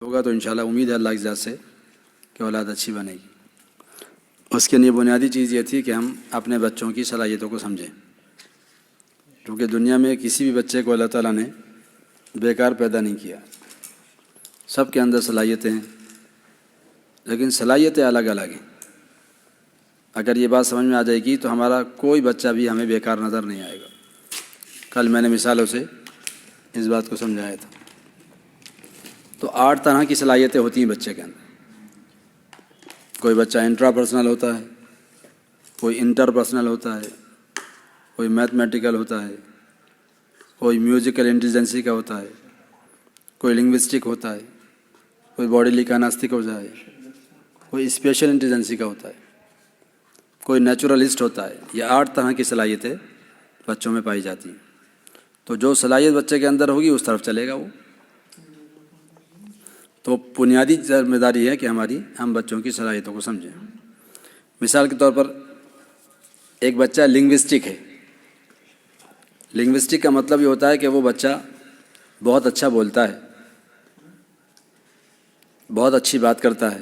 ہوگا تو انشاءاللہ امید ہے اللہ کی ذات سے کہ اولاد اچھی بنے گی۔ اس کے لیے بنیادی چیز یہ تھی کہ ہم اپنے بچوں کی صلاحیتوں کو سمجھیں، کیونکہ دنیا میں کسی بھی بچے کو اللہ تعالیٰ نے بیکار پیدا نہیں کیا، سب کے اندر صلاحیتیں ہیں، لیکن صلاحیتیں الگ الگ ہیں۔ اگر یہ بات سمجھ میں آ جائے گی تو ہمارا کوئی بچہ بھی ہمیں بیکار نظر نہیں آئے گا۔ کل میں نے مثالوں سے اس بات کو سمجھایا تھا۔ تو 8 طرح کی صلاحیتیں ہوتی ہیں بچے کے اندر۔ کوئی بچہ انٹرا پرسنل ہوتا ہے، کوئی انٹر پرسنل ہوتا ہے، کوئی میتھمیٹیکل ہوتا ہے، کوئی میوزیکل انٹیلیجنسی کا ہوتا ہے، کوئی لنگوسٹک ہوتا ہے، کوئی باڈیلی کائنیسٹک ہوتا ہے، کوئی اسپیشل انٹیلیجنسی کا ہوتا ہے، کوئی نیچرلسٹ ہوتا ہے۔ یہ 8 طرح کی صلاحیتیں بچوں میں پائی جاتی ہیں۔ تو جو صلاحیت بچے کے اندر ہوگی اس طرف چلے گا وہ۔ تو بنیادی ذمہ داری ہے کہ ہم بچوں کی صلاحیتوں کو سمجھیں۔ مثال کے طور پر ایک بچہ لنگوسٹک ہے۔ لنگوسٹک کا مطلب یہ ہوتا ہے کہ وہ بچہ بہت اچھا بولتا ہے، بہت اچھی بات کرتا ہے،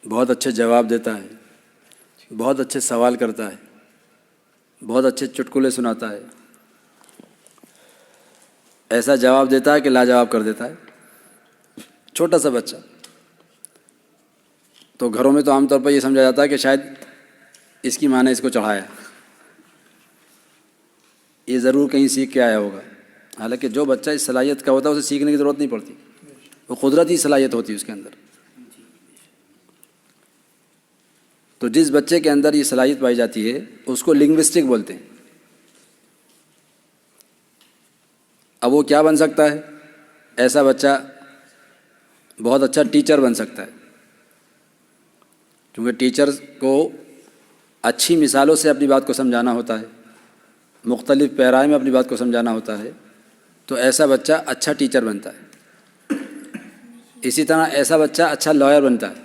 بہت اچھے جواب دیتا ہے، بہت اچھے سوال کرتا ہے، بہت اچھے چٹکلے سناتا ہے، ایسا جواب دیتا ہے کہ لاجواب کر دیتا ہے۔ چھوٹا سا بچہ، تو گھروں میں تو عام طور پر یہ سمجھا جاتا ہے کہ شاید اس کی ماں نے اس کو چڑھایا، یہ ضرور کہیں سیکھ کے آیا ہوگا۔ حالانکہ جو بچہ اس صلاحیت کا ہوتا ہے اسے سیکھنے کی ضرورت نہیں پڑتی، وہ قدرتی صلاحیت ہوتی ہے اس کے اندر۔ تو جس بچے کے اندر یہ صلاحیت پائی جاتی ہے اس کو لنگوسٹک بولتے ہیں۔ اب وہ کیا بن سکتا ہے؟ ایسا بچہ بہت اچھا ٹیچر بن سکتا ہے، کیونکہ ٹیچر کو اچھی مثالوں سے اپنی بات کو سمجھانا ہوتا ہے، مختلف پیرائے میں اپنی بات کو سمجھانا ہوتا ہے، تو ایسا بچہ اچھا ٹیچر بنتا ہے۔ اسی طرح ایسا بچہ اچھا لائر بنتا ہے،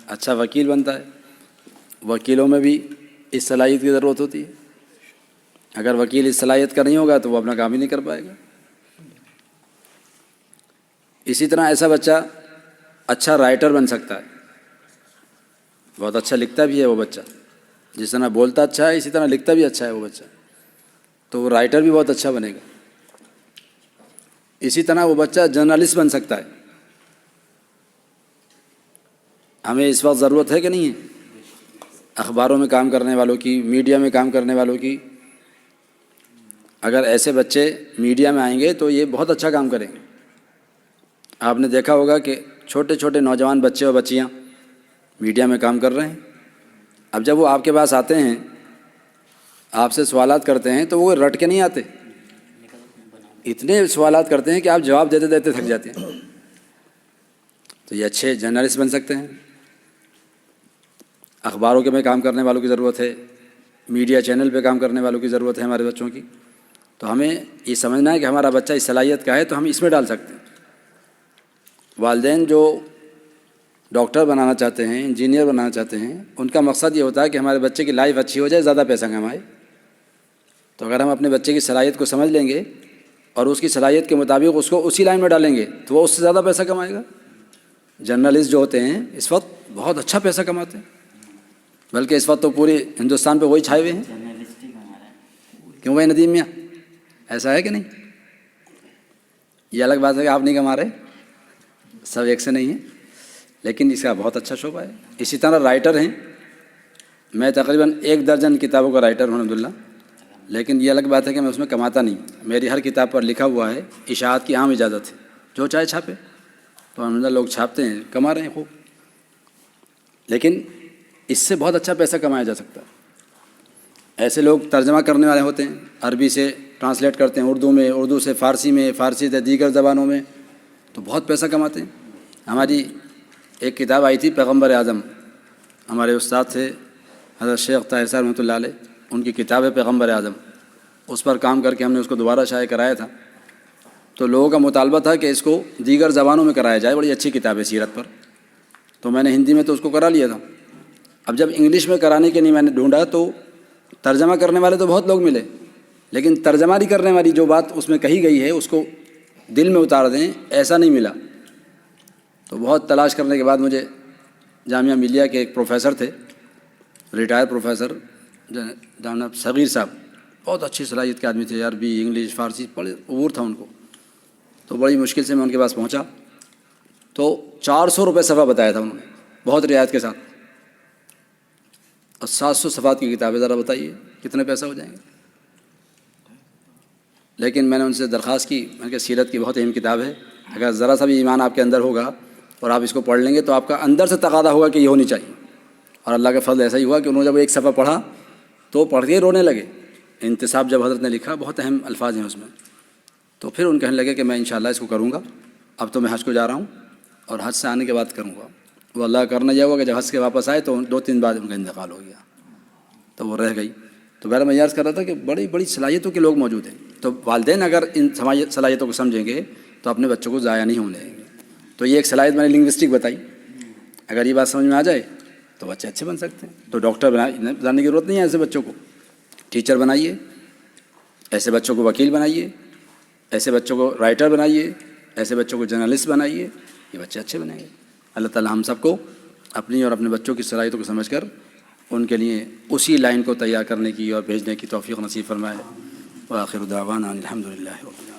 اچھا وکیل بنتا ہے۔ وکیلوں میں بھی اس صلاحیت کی ضرورت ہوتی ہے۔ اگر وکیل اس صلاحیت کا نہیں ہوگا تو وہ اپنا کام ہی نہیں کر پائے گا۔ اسی طرح ایسا بچہ اچھا رائٹر بن سکتا ہے، بہت اچھا لکھتا بھی ہے وہ بچہ، جس طرح بولتا اچھا ہے اسی طرح لکھتا بھی اچھا ہے وہ بچہ، تو وہ رائٹر بھی بہت اچھا بنے گا۔ اسی طرح وہ بچہ جرنلسٹ بن سکتا ہے۔ ہمیں اس وقت ضرورت ہے کہ نہیں ہے اخباروں میں کام کرنے والوں کی، میڈیا میں کام کرنے والوں کی؟ اگر ایسے بچے میڈیا میں آئیں گے تو یہ بہت اچھا کام کریں گے۔ آپ نے دیکھا ہوگا کہ چھوٹے چھوٹے نوجوان بچے اور بچیاں میڈیا میں کام کر رہے ہیں۔ اب جب وہ آپ کے پاس آتے ہیں، آپ سے سوالات کرتے ہیں تو وہ رٹ کے نہیں آتے، اتنے سوالات کرتے ہیں کہ آپ جواب دیتے دیتے تھک جاتے ہیں۔ تو یہ اچھے جرنلسٹ بن سکتے ہیں۔ اخباروں کے میں کام کرنے والوں کی ضرورت ہے، میڈیا چینل پہ کام کرنے والوں کی ضرورت ہے ہمارے بچوں کی۔ تو ہمیں یہ سمجھنا ہے کہ ہمارا بچہ اس صلاحیت کا ہے تو ہم اس میں ڈال سکتے ہیں۔ والدین جو ڈاکٹر بنانا چاہتے ہیں، انجینئر بنانا چاہتے ہیں، ان کا مقصد یہ ہوتا ہے کہ ہمارے بچے کی لائف اچھی ہو جائے، زیادہ پیسہ کمائے۔ تو اگر ہم اپنے بچے کی صلاحیت کو سمجھ لیں گے اور اس کی صلاحیت کے مطابق اس کو اسی لائن میں ڈالیں گے تو وہ اس سے زیادہ پیسہ کمائے گا۔ جرنلسٹ جو ہوتے ہیں اس وقت بہت اچھا پیسہ کماتے ہیں، بلکہ اس وقت تو پورے ہندوستان پہ وہی چھائے ہوئے ہیں۔ کیوں بھائی ندیم میاں، ایسا ہے کہ نہیں؟ یہ الگ بات ہے کہ آپ نہیں کما رہے، سب ایک سے نہیں ہیں، لیکن اس کا بہت اچھا شعبہ ہے۔ اسی طرح رائٹر ہیں، میں تقریباً 1 درجن کتابوں کا رائٹر ہوں الحمدللہ، لیکن یہ الگ بات ہے کہ میں اس میں کماتا نہیں۔ میری ہر کتاب پر لکھا ہوا ہے اشاعت کی عام اجازت ہے، جو چاہے چھاپے، تو الحمدللہ لوگ چھاپتے ہیں، کما رہے ہیں خوب۔ لیکن اس سے بہت اچھا پیسہ کمایا جا سکتا ہے۔ ایسے لوگ ترجمہ کرنے والے ہوتے ہیں، عربی سے ٹرانسلیٹ کرتے ہیں اردو میں، اردو سے فارسی میں، فارسی سے دیگر زبانوں میں، تو بہت پیسہ کماتے ہیں۔ ہماری ایک کتاب آئی تھی پیغمبر اعظم، ہمارے استاد تھے حضرت شیخ طاہر صاحب رحمۃ اللہ علیہ، ان کی کتاب ہے پیغمبر اعظم، اس پر کام کر کے ہم نے اس کو دوبارہ شائع کرایا تھا۔ تو لوگوں کا مطالبہ تھا کہ اس کو دیگر زبانوں میں کرایا جائے، بڑی اچھی کتاب ہے سیرت پر، تو میں نے ہندی میں تو اس کو کرا لیا تھا۔ اب جب انگلش میں کرانے کے لیے میں نے ڈھونڈا تو ترجمہ کرنے والے تو بہت لوگ ملے، لیکن ترجمہ کرنے والی جو بات اس میں کہی گئی ہے اس کو دل میں اتار دیں ایسا نہیں ملا۔ تو بہت تلاش کرنے کے بعد مجھے جامعہ ملیہ کے ایک پروفیسر تھے، ریٹائر پروفیسر جناب صغیر صاحب، بہت اچھی صلاحیت کے آدمی تھے، عربی انگلش فارسی بڑے عبور تھا ان کو. تو بڑی مشکل سے میں ان کے پاس پہنچا تو 400 روپے صفحہ بتایا تھا انہوں نے، بہت رعایت کے ساتھ، اور 700 صفحات کی کتابیں. ذرا بتائیے کتنے پیسہ ہو جائیں گے. لیکن میں نے ان سے درخواست کی، میں نے کہا سیرت کی بہت اہم کتاب ہے، اگر ذرا سا بھی ایمان آپ کے اندر ہوگا اور آپ اس کو پڑھ لیں گے تو آپ کا اندر سے تقاضا ہوگا کہ یہ ہونی چاہیے. اور اللہ کا فضل ایسا ہی ہوا کہ انہوں نے جب ایک صفحہ پڑھا تو پڑھ کے رونے لگے. انتصاب جب حضرت نے لکھا، بہت اہم الفاظ ہیں اس میں. تو پھر ان کہنے لگے کہ میں انشاءاللہ اس کو کروں گا، اب تو میں حج کو جا رہا ہوں اور حج سے آنے کے بعد کروں گا. وہ اللہ کرنا یہ ہوا کہ جب حج کے واپس آئے تو 2-3 بعد ان کا انتقال ہو گیا، تو وہ رہ گئی. تو بہرحال میں عرض کر رہا تھا کہ بڑی بڑی صلاحیتوں کے لوگ موجود ہیں. تو والدین اگر ان صلاحیتوں کو سمجھیں گے تو اپنے بچوں کو ضائع نہیں ہونے دیں گے. تو یہ ایک صلاحیت میں نے لنگوسٹک بتائی، اگر یہ بات سمجھ میں آ جائے تو بچے اچھے بن سکتے ہیں. تو ڈاکٹر بنانے کی ضرورت نہیں ہے ایسے بچوں کو، ٹیچر بنائیے، ایسے بچوں کو وکیل بنائیے، ایسے بچوں کو رائٹر بنائیے، ایسے بچوں کو جرنلسٹ بنائیے، یہ بچے اچھے بنیں گے. اللہ تعالی ہم سب کو اپنی اور اپنے بچوں کی صلاحیتوں کو سمجھ کر ان کے لیے اسی لائن کو تیار کرنے کی اور بھیجنے کی توفیق نصیب فرمائے. وآخر دعوانا الحمد للہ رب العالمین.